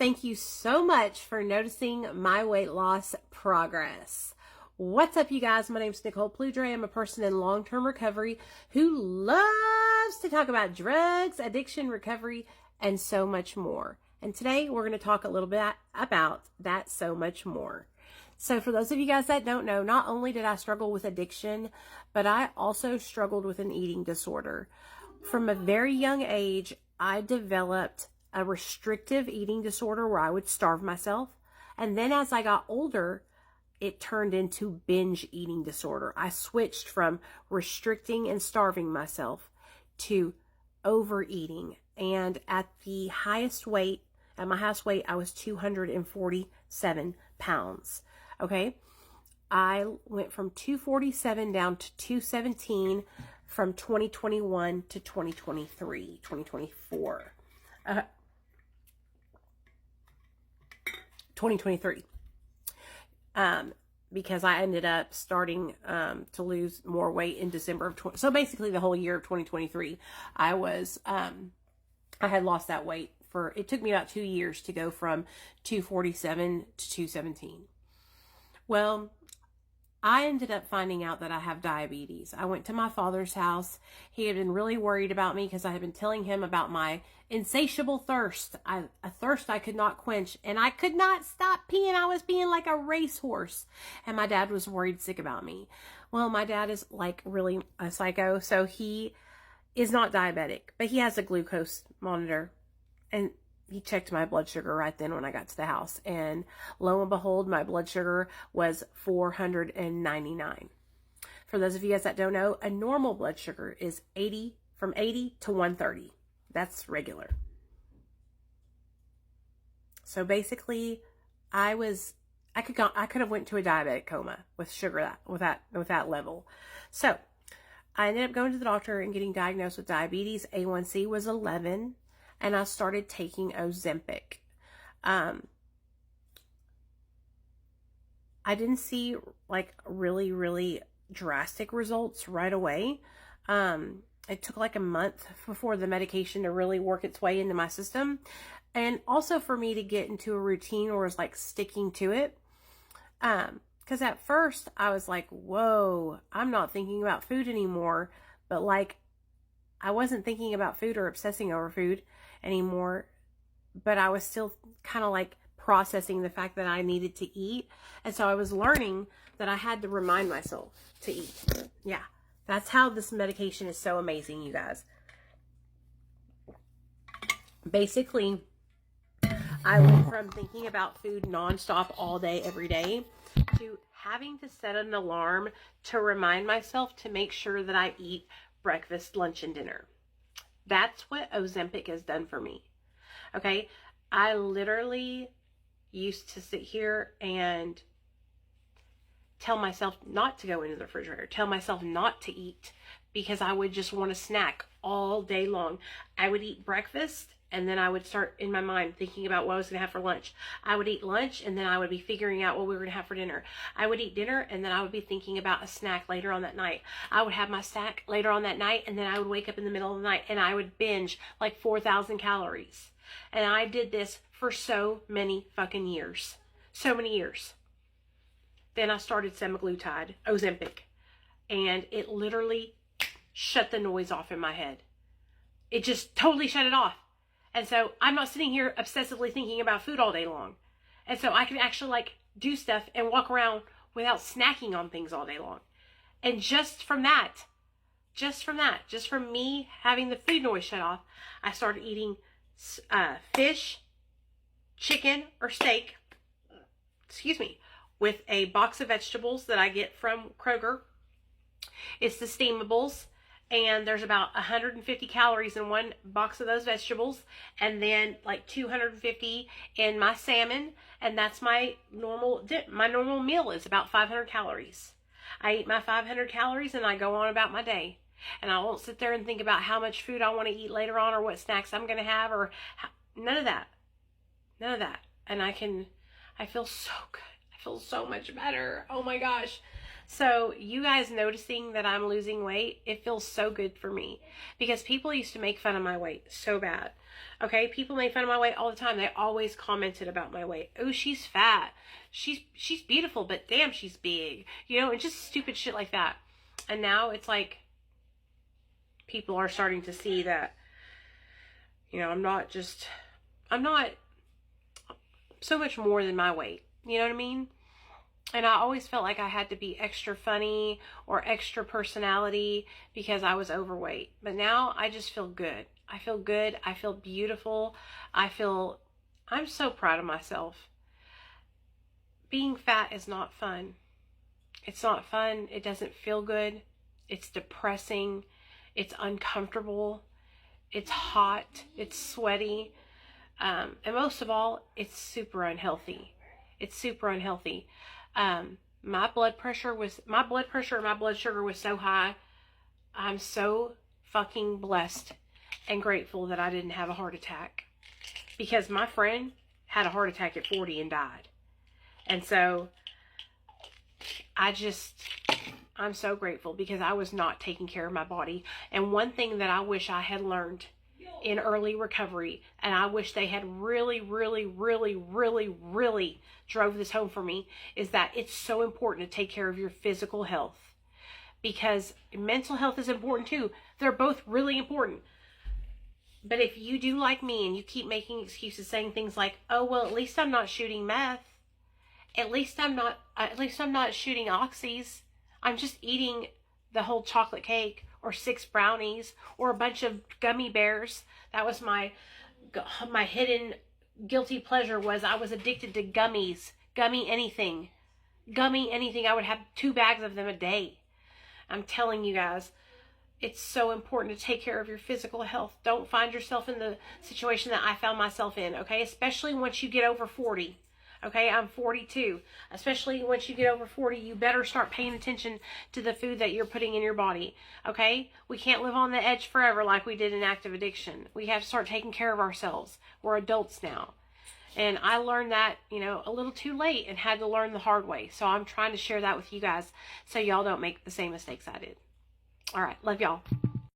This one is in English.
Thank you so much for noticing my weight loss progress. What's up, you guys? My name is Nicole Pludre. I'm a person in long-term recovery who loves to talk about drugs, addiction, recovery, and so much more. And today we're going to talk a little bit about that so much more. So for those of you guys that don't know, not only did I struggle with addiction, but I also struggled with an eating disorder. From a very young age, I developed a restrictive eating disorder where I would starve myself. And then as I got older, it turned into binge eating disorder. I switched from restricting and starving myself to overeating. And at my highest weight, I was 247 pounds. Okay. I went from 247 down to 217 from 2021 to 2023. 2023. Because I ended up starting to lose more weight in December of so basically the whole year of 2023, I had lost that weight it took me about 2 years to go from 247 to 217. Well, I ended up finding out that I have diabetes. I went to my father's house. He had been really worried about me because I had been telling him about my insatiable thirst, a thirst I could not quench, and I could not stop peeing. I was peeing like a racehorse, and my dad was worried sick about me. Well, my dad is like really a psycho, so he is not diabetic, but he has a glucose monitor, and he checked my blood sugar right then when I got to the house. And lo and behold, my blood sugar was 499. For those of you guys that don't know, a normal blood sugar is from 80 to 130. That's regular. So basically, I could have went to a diabetic coma with sugar with that level. So I ended up going to the doctor and getting diagnosed with diabetes. A1C was 11. And I started taking Ozempic. I didn't see like really, really drastic results right away. It took like a month before the medication to really work its way into my system. And also for me to get into a routine or was like sticking to it. Because at first I was like, whoa, I'm not thinking about food anymore. But like, I wasn't thinking about food or obsessing over food anymore, but I was still kind of like processing the fact that I needed to eat. And so I was learning that I had to remind myself to eat. Yeah, that's how this medication is so amazing, you guys. Basically, I went from thinking about food nonstop all day, every day, to having to set an alarm to remind myself to make sure that I eat breakfast, lunch, and dinner. That's what Ozempic has done for me. Okay. I literally used to sit here and tell myself not to go into the refrigerator, tell myself not to eat because I would just want to snack all day long. I would eat breakfast and then I would start in my mind thinking about what I was going to have for lunch. I would eat lunch and then I would be figuring out what we were going to have for dinner. I would eat dinner and then I would be thinking about a snack later on that night. I would have my snack later on that night and then I would wake up in the middle of the night and I would binge like 4,000 calories. And I did this for so many fucking years. So many years. Then I started semaglutide, Ozempic, and it literally shut the noise off in my head. It just totally shut it off. And so I'm not sitting here obsessively thinking about food all day long. And so I can actually like do stuff and walk around without snacking on things all day long. And just from me having the food noise shut off, I started eating fish, chicken, or steak, with a box of vegetables that I get from Kroger. It's the steamables. And there's about 150 calories in one box of those vegetables. And then like 250 in my salmon. And that's my normal meal is about 500 calories. I eat my 500 calories and I go on about my day. And I won't sit there and think about how much food I want to eat later on or what snacks I'm going to have or none of that. None of that. And I feel so good. I feel so much better. Oh my gosh. So you guys noticing that I'm losing weight, it feels so good for me, because people used to make fun of my weight so bad. Okay, people made fun of my weight all the time. They always commented about my weight. Oh, she's fat. She's beautiful, but damn, she's big. You know, and just stupid shit like that. And now it's like people are starting to see that, you know, I'm not so much more than my weight. You know what I mean? And I always felt like I had to be extra funny or extra personality because I was overweight. But now I just feel good. I feel good. I feel beautiful. I'm so proud of myself. Being fat is not fun. It's not fun. It doesn't feel good. It's depressing. It's uncomfortable. It's hot. It's sweaty. And most of all, it's super unhealthy. It's super unhealthy. My blood pressure and my blood sugar was so high. I'm so fucking blessed and grateful that I didn't have a heart attack, because my friend had a heart attack at 40 and died. And so I'm so grateful, because I was not taking care of my body. And one thing that I wish I had learned in early recovery, and I wish they had really, really, really, really, really drove this home for me, is that it's so important to take care of your physical health, because mental health is important too. They're both really important. But if you do like me and you keep making excuses, saying things like, oh, well, at least I'm not shooting meth. At least I'm not shooting oxys. I'm just eating the whole chocolate cake, or 6 brownies, or a bunch of gummy bears. That was my hidden guilty pleasure, was I was addicted to gummies. Gummy anything. I would have 2 bags of them a day. I'm telling you guys, it's so important to take care of your physical health. Don't find yourself in the situation that I found myself in, okay? Especially once you get over 40. Okay, I'm 42. Especially once you get over 40, you better start paying attention to the food that you're putting in your body. Okay? We can't live on the edge forever like we did in active addiction. We have to start taking care of ourselves. We're adults now. And I learned that, you know, a little too late, and had to learn the hard way. So I'm trying to share that with you guys so y'all don't make the same mistakes I did. All right, love y'all.